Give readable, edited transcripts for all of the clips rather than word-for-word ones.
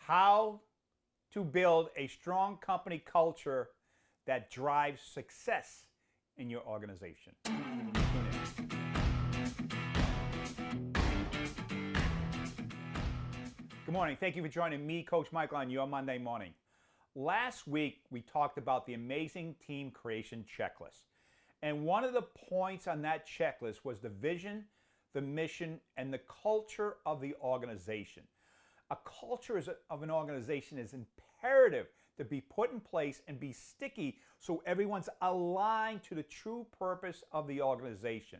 how to build a strong company culture that drives success in your organization. Tune in. Good morning. Thank you for joining me, Coach Michael, on your Monday morning. Last week, we talked about the amazing team creation checklist. And one of the points on that checklist was the vision, the mission, and the culture of the organization. A culture of an organization is imperative to be put in place and be sticky so everyone's aligned to the true purpose of the organization.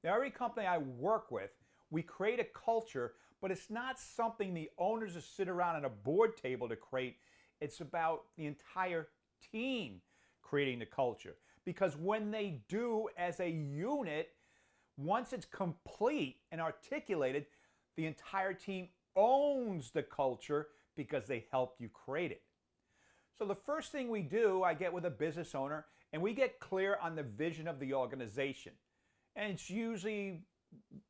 Now, every company I work with, we create a culture, but it's not something the owners just sit around at a board table to create. It's about the entire team creating the culture. Because when they do as a unit, once it's complete and articulated, the entire team owns the culture because they helped you create it. So the first thing we do, I get with a business owner and we get clear on the vision of the organization. And it's usually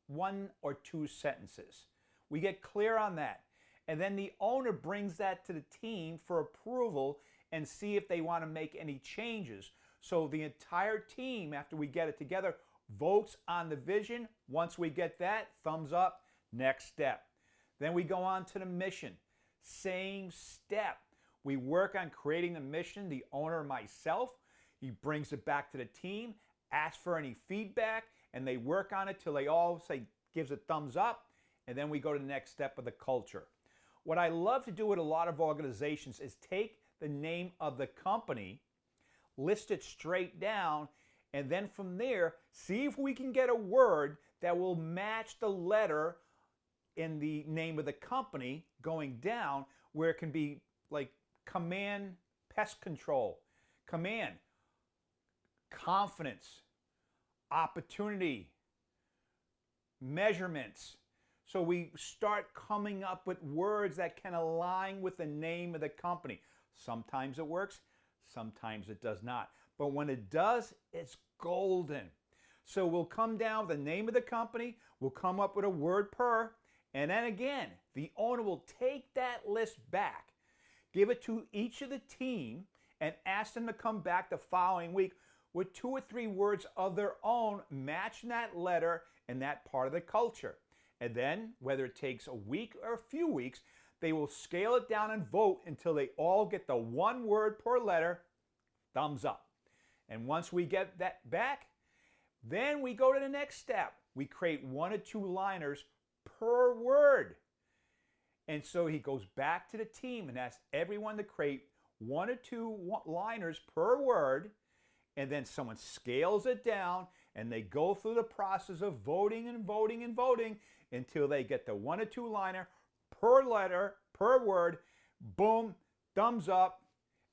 1 or 2 sentences. We get clear on that. And then the owner brings that to the team for approval and see if they want to make any changes. So the entire team, after we get it together, votes on the vision. Once we get that, thumbs up, next step. Then we go on to the mission. Same step. We work on creating the mission, the owner, myself. He brings it back to the team, asks for any feedback, and they work on it till they all say, gives a thumbs up, and then we go to the next step of the culture. What I love to do with a lot of organizations is take the name of the company, list it straight down, and then from there, see if we can get a word that will match the letter in the name of the company going down, where it can be like command, pest control, command, confidence, opportunity, measurements. So we start coming up with words that can align with the name of the company. Sometimes it works, sometimes it does not. But when it does, it's golden. So we'll come down with the name of the company, we'll come up with a word per, and then again, the owner will take that list back, give it to each of the team, and ask them to come back the following week with 2 or 3 words of their own, matching that letter and that part of the culture. And then, whether it takes a week or a few weeks, they will scale it down and vote until they all get the 1 word per letter, thumbs up. And once we get that back, then we go to the next step. We create 1 or 2 liners per word. And so he goes back to the team and asks everyone to create 1 or 2 liners per word, and then someone scales it down and they go through the process of voting and voting and voting until they get the 1 or 2 liner per letter, per word. Boom, thumbs up.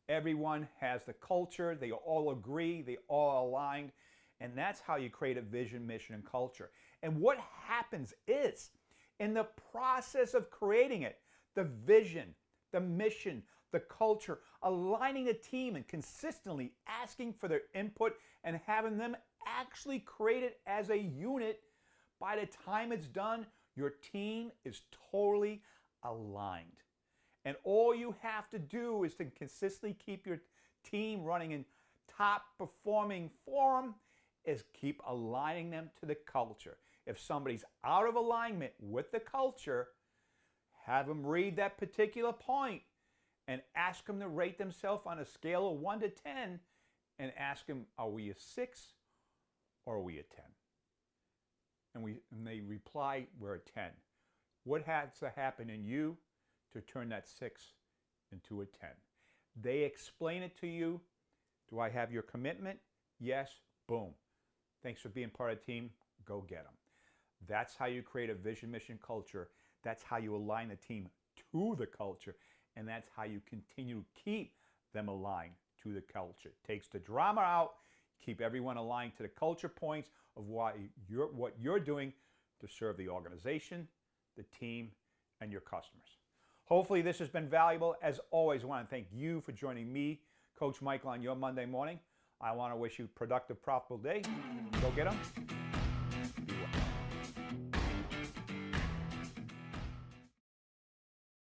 Everyone has the culture. They all agree. They all aligned. And that's how you create a vision, mission, and culture. And what happens is, in the process of creating it, the vision, the mission, the culture, aligning the team and consistently asking for their input and having them actually create it as a unit, by the time it's done, your team is totally aligned. And all you have to do is to consistently keep your team running in top performing form, is keep aligning them to the culture. If somebody's out of alignment with the culture, have them read that particular point and ask them to rate themselves on a scale of 1 to 10 and ask them, are we a 6 or are we a 10? And they reply, we're a 10. What has to happen in you to turn that 6 into a 10? They explain it to you. Do I have your commitment? Yes. Boom. Thanks for being part of the team. Go get them. That's how you create a vision, mission, culture. That's how you align the team to the culture. And that's how you continue to keep them aligned to the culture. It takes the drama out, keep everyone aligned to the culture points of what you're doing to serve the organization, the team, and your customers. Hopefully this has been valuable. As always, I want to thank you for joining me, Coach Michael, on your Monday morning. I want to wish you a productive, profitable day. Go get them.